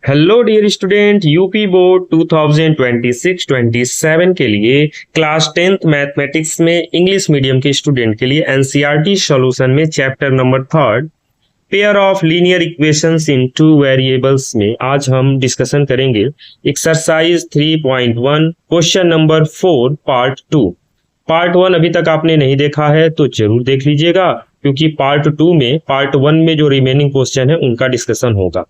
Hello dear student, UP board 2026-27 के लिए class 10th mathematics में इंग्लिश मीडियम के स्टूडेंट के लिए एनसीईआरटी सॉल्यूशन में chapter number 3 pair of linear equations in two variables में आज हम डिस्कशन करेंगे exercise 3.1 question number 4 part 2। Part 1 अभी तक आपने नहीं देखा है तो जरूर देख लीजिएगा, क्योंकि पार्ट 2 में पार्ट 1 में जो रिमेनिंग क्वेश्चन है उनका डिस्कशन होगा।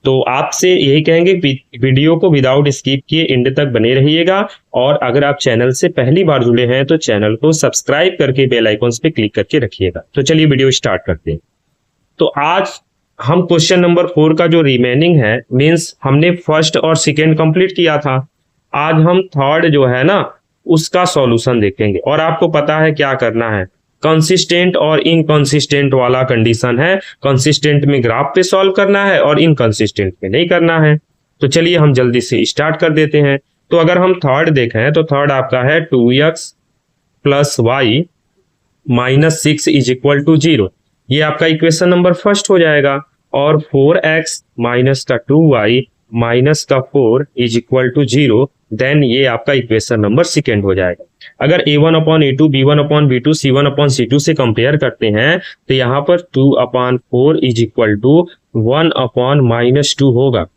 तो आपसे यही कहेंगे वीडियो को विदाउट स्किप किए एंड तक बने रहिएगा, और अगर आप चैनल से पहली बार जुड़े हैं तो चैनल को सब्सक्राइब करके बेल आइकॉन्स पे क्लिक करके रखिएगा। तो चलिए वीडियो स्टार्ट करते हैं। तो आज हम क्वेश्चन नंबर 4 का जो रिमेनिंग है, मींस हमने फर्स्ट और सेकेंड कंप्लीट किया था, आज हम थर्ड जो है ना उसका सॉल्यूशन देखेंगे। और आपको पता है क्या करना है, कंसिस्टेंट और इनकंसिस्टेंट वाला कंडीशन है। कंसिस्टेंट में ग्राफ पे सॉल्व करना है और इनकंसिस्टेंट में नहीं करना है। तो चलिए हम जल्दी से स्टार्ट कर देते हैं। तो अगर हम थर्ड देखें तो थर्ड आपका है 2x plus Y minus 6 is equal to 0। ये आपका इक्वेशन नंबर फर्स्ट हो जाएगा। और 4x माइनस का 2y माइनस का 4 इज इक्वल टू 0, देन ये आपका इक्वेशन नंबर सेकेंड हो जाएगा। अगर a1 upon a2 b1 upon b2 c1 upon c2 से कंपेयर करते हैं तो यहाँ पर 2 upon 4 is equal to 1 upon minus 2 होगा।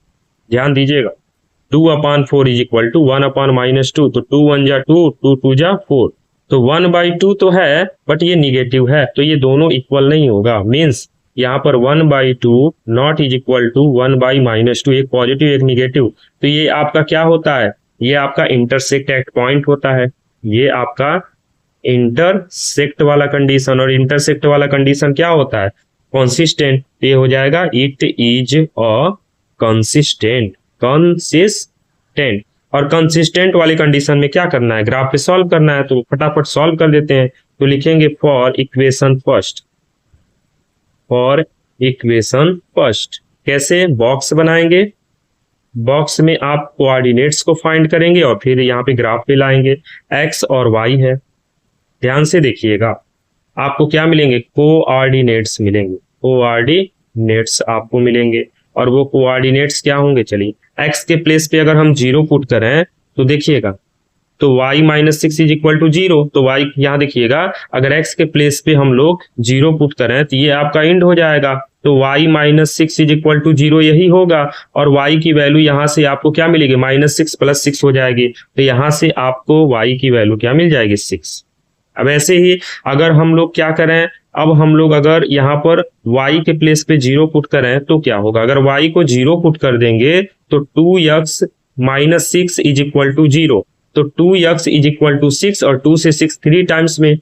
ध्यान दीजिएगा, 2 upon 4 is equal to 1 upon minus 2, तो 2 1 जा 2, 2 2 जा 4, तो 1/2 तो है बट ये निगेटिव है, तो ये दोनों इक्वल नहीं होगा। मीन्स यहाँ पर 1/2 नॉट इज इक्वल टू 1/-2, एक पॉजिटिव एक निगेटिव। तो ये आपका क्या होता है, ये आपका इंटरसेक्ट एट पॉइंट होता है। ये आपका इंटरसेक्ट वाला कंडीशन, और इंटरसेक्ट वाला कंडीशन क्या होता है, कंसिस्टेंट। ये हो जाएगा इट इज अ कंसिस्टेंट। और कंसिस्टेंट वाली कंडीशन में क्या करना है, ग्राफ पे सॉल्व करना है। तो फटाफट सॉल्व कर देते हैं। तो लिखेंगे फॉर इक्वेशन फर्स्ट। कैसे, बॉक्स बनाएंगे। बॉक्स में आप कोऑर्डिनेट्स को फाइंड करेंगे और फिर यहाँ पे ग्राफ पे लाएंगे। एक्स और वाई है, ध्यान से देखिएगा। आपको क्या मिलेंगे, कोऑर्डिनेट्स मिलेंगे। कोऑर्डिनेट्स आपको मिलेंगे, और वो कोऑर्डिनेट्स क्या होंगे, चलिए एक्स के प्लेस पे अगर हम 0 पुट करें तो देखिएगा, तो y minus 6 is equal to 0। तो y यहाँ देखिएगा, अगर x के प्लेस पे हम लोग 0 पुट करें तो ये आपका इंड हो जाएगा। तो y minus 6 is equal to 0 यही होगा। और y की वैल्यू यहाँ से आपको क्या मिलेगी, -6 + 6 हो जाएगी। तो यहाँ से आपको y की वैल्यू क्या मिल जाएगी, 6। अब ऐसे ही अगर हम लोग क्या करें, अब हम लोग अगर यहाँ पर y के प्लेस पे 0 पुट करें तो क्या होगा, अगर y को 0 पुट कर देंगे तो 2x minus 6 is equal to 0। तो 2x इज इक्वल टू 6, और 2 से 6 3 टाइम्स में,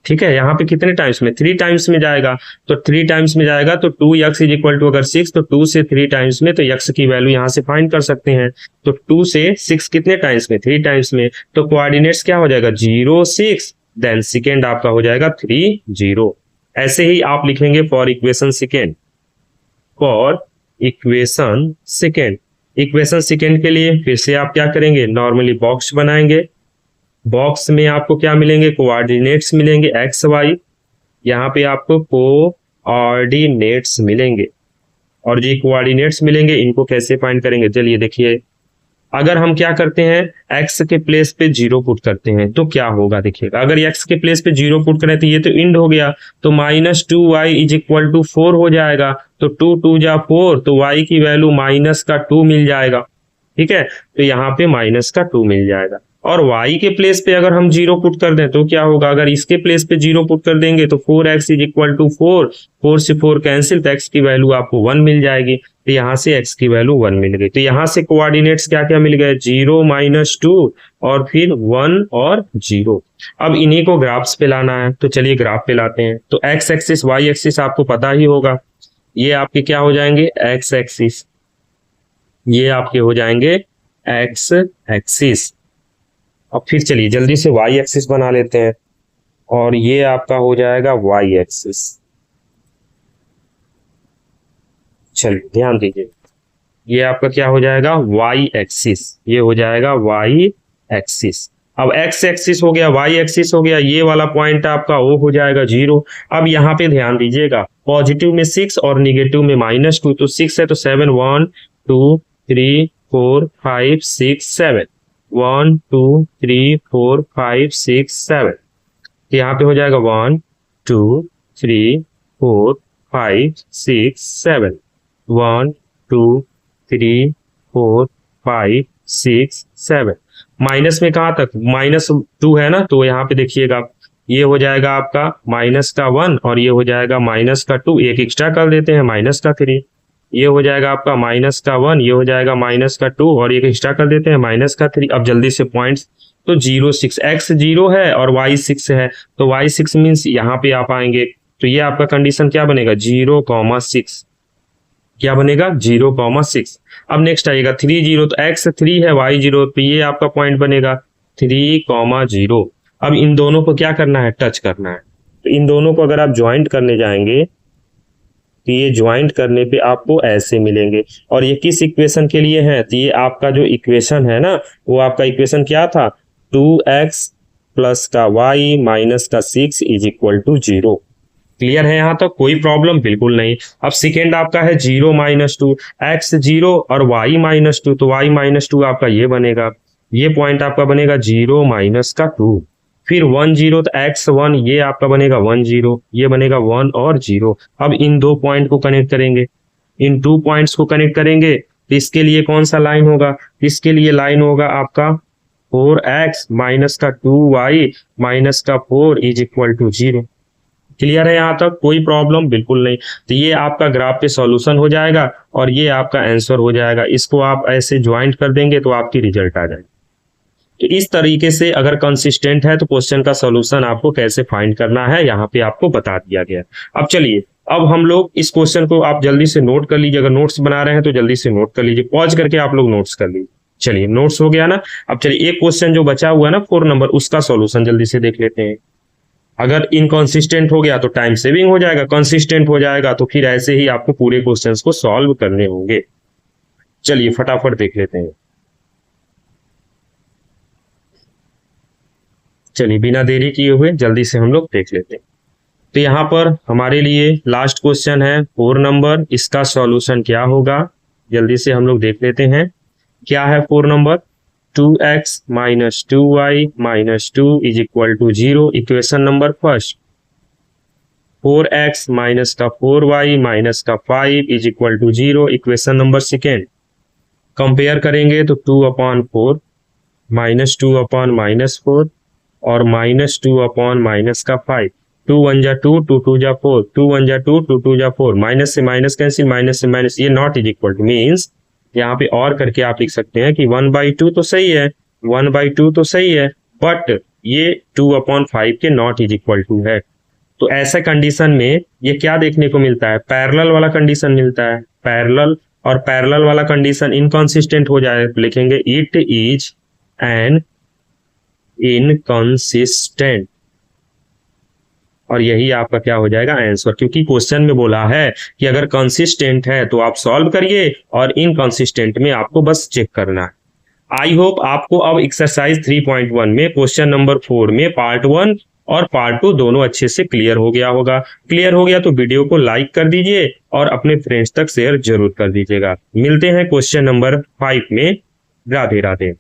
ठीक है। यहाँ पे कितने टाइम्स में, 3 टाइम्स में जाएगा। तो 3 टाइम्स में जाएगा तो 2x इज इक्वल टू अगर 6, तो 2 से 3 टाइम्स में, तो x की वैल्यू यहाँ से फाइंड कर सकते हैं। तो 2 से 6 कितने टाइम्स में, 3 टाइम्स में। तो कोऑर्डिनेट्स क्या हो जाएगा, 0 6, देन सेकेंड आपका हो जाएगा 3 0। ऐसे ही आप लिखेंगे for equation second. Equation second के लिए फिर से आप क्या करेंगे, नॉर्मली बॉक्स बनाएंगे। बॉक्स में आपको क्या मिलेंगे, कोऑर्डिनेट्स मिलेंगे एक्स वाई। यहाँ पे आपको कोऑर्डिनेट्स मिलेंगे, और जो कोऑर्डिनेट्स मिलेंगे इनको कैसे फाइंड करेंगे, चलिए देखिए। अगर हम क्या करते हैं, एक्स के प्लेस पे 0 पुट करते हैं तो क्या होगा, देखिएगा। अगर एक्स के प्लेस पे 0 पुट करें तो ये तो इंड हो गया, तो -2y इज इक्वल टू 4 हो जाएगा। तो 2 2 जा 4, तो y की वैल्यू -2 मिल जाएगा, ठीक है। तो यहाँ पे -2 मिल जाएगा। और y के प्लेस पे अगर हम 0 पुट कर दें तो क्या होगा, अगर इसके प्लेस पे 0 पुट कर देंगे तो 4x इज इक्वल टू 4, 4 से 4 कैंसिल, तो x की वैल्यू आपको 1 मिल जाएगी। तो यहाँ से x की वैल्यू 1 मिल गई। तो यहाँ से कोऑर्डिनेट्स क्या क्या मिल गए, 0 -2 और फिर 1 और 0। अब इन्हीं को ग्राफ्स पे लाना है, तो चलिए ग्राफ पे लाते हैं। तो x एक्सिस y एक्सिस आपको पता ही होगा, ये आपके क्या हो जाएंगे, x एक्सिस, ये आपके हो जाएंगे x एक्सिस। अब फिर चलिए जल्दी से y एक्सिस बना लेते हैं, और ये आपका हो जाएगा y एक्सिस। चलिए ध्यान दीजिए, ये आपका क्या हो जाएगा, y एक्सिस, ये हो जाएगा y एक्सिस। अब एक्स एक्सिस हो गया, वाई एक्सिस हो गया, ये वाला पॉइंट आपका वो हो जाएगा 0। अब यहाँ पे ध्यान दीजिएगा, पॉजिटिव में 6 और निगेटिव में -2, तो 6 है तो 7, 1 2 3 4 5 6 7, 1 2 3 4 5 6 7, तो यहाँ पे हो जाएगा 1 2 3 4 5 6 7, 1 2 3 4 5 6 7। माइनस में कहाँ तक, -2 है ना, तो यहाँ पे देखिएगा ये हो जाएगा आपका -1 और ये हो जाएगा -2, एक एक्स्ट्रा कर देते हैं -3, ये हो जाएगा आपका -1, ये हो जाएगा -2 और एक एक्स्ट्रा कर देते हैं -3। अब जल्दी से पॉइंट्स, तो 0 6, x 0 है और y 6 है, तो y 6 मीन्स यहाँ पे आप आएंगे, तो ये आपका कंडीशन क्या बनेगा 0,6, क्या बनेगा 0,6। अब नेक्स्ट आएगा 3 0, तो x 3 है y 0, तो ये आपका पॉइंट बनेगा 3,0। अब इन दोनों को क्या करना है, टच करना है, तो इन दोनों को अगर आप ज्वाइंट करने जाएंगे तो ये ज्वाइंट करने पे आपको ऐसे मिलेंगे। और ये किस इक्वेशन के लिए है, तो ये आपका जो इक्वेशन है ना, वो आपका इक्वेशन क्या था, 2x प्लस का y माइनस का 6 इज इक्वल टू 0। क्लियर है यहाँ तक, कोई प्रॉब्लम बिल्कुल नहीं। अब सेकेंड आपका है 0 -2, x 0 और y -2, तो y -2 आपका ये बनेगा, ये पॉइंट आपका बनेगा 0 -2। फिर 1 0, तो x 1, ये आपका बनेगा 1 0, ये बनेगा 1 और 0। अब इन दो पॉइंट को कनेक्ट करेंगे, इन 2 पॉइंट्स को कनेक्ट करेंगे, तो इसके लिए कौन सा लाइन होगा, इसके लिए लाइन होगा आपका 4x माइनस का 2y माइनस का 4 इज इक्वल टू 0। क्लियर है यहाँ तक, कोई प्रॉब्लम बिल्कुल नहीं। तो ये आपका ग्राफ पे सॉल्यूशन हो जाएगा और ये आपका आंसर हो जाएगा। इसको आप ऐसे ज्वाइंट कर देंगे तो आपकी रिजल्ट आ जाएगी। तो इस तरीके से अगर कंसिस्टेंट है तो क्वेश्चन का सॉल्यूशन आपको कैसे फाइंड करना है यहाँ पे आपको बता दिया गया। अब चलिए, अब हम लोग इस क्वेश्चन को आप जल्दी से नोट कर लीजिए, अगर नोट्स बना रहे हैं तो जल्दी से नोट कर लीजिए, पॉज करके आप लोग नोट्स कर लीजिए। चलिए, नोट्स हो गया ना। अब चलिए एक क्वेश्चन जो बचा हुआ है ना 4 नंबर, उसका सॉल्यूशन जल्दी से देख लेते हैं। अगर इनकंसिस्टेंट हो गया तो टाइम सेविंग हो जाएगा, कंसिस्टेंट हो जाएगा तो फिर ऐसे ही आपको पूरे क्वेश्चंस को सॉल्व करने होंगे। चलिए फटाफट देख लेते हैं। चलिए बिना देरी किए हुए जल्दी से हम लोग देख लेते हैं। तो यहाँ पर हमारे लिए लास्ट क्वेश्चन है 4 नंबर, इसका सॉल्यूशन क्या होगा जल्दी से हम लोग देख लेते हैं। क्या है 4 number, 2x minus 2y minus 2 is equal to 0, equation number first. 4x minus का 4y माइनस का 5 is equal to 0, equation number second. Compare करेंगे तो 2/4 माइनस 2/-4 और माइनस 2/- का 5, 2 1 जा 2, 2 2 जा 4, 2 1 जा 2, 2 2 जा 4, माइनस से माइनस कैंसिल, माइनस से माइनस, ये not is equal two means यहाँ पे और करके आप लिख सकते हैं कि 1/2 तो सही है, 1/2 तो सही है, बट ये 2/5 के नॉट इज इक्वल टू है। तो ऐसे कंडीशन में ये क्या देखने को मिलता है, पैरेलल वाला कंडीशन मिलता है, पैरेलल, और पैरेलल वाला कंडीशन इनकंसिस्टेंट हो जाए तो लिखेंगे इट इज एन इनकंसिस्टेंट, और यही आपका क्या हो जाएगा आंसर, क्योंकि क्वेश्चन में बोला है कि अगर कंसिस्टेंट है तो आप सॉल्व करिए और इनकंसिस्टेंट में आपको बस चेक करना है। आई होप आपको अब एक्सरसाइज 3.1 में क्वेश्चन नंबर 4 में पार्ट 1 और पार्ट 2 दोनों अच्छे से क्लियर हो गया होगा। क्लियर हो गया तो वीडियो को लाइक कर दीजिए और अपने फ्रेंड्स तक शेयर जरूर कर दीजिएगा। मिलते हैं क्वेश्चन नंबर 5 में। राधे राधे।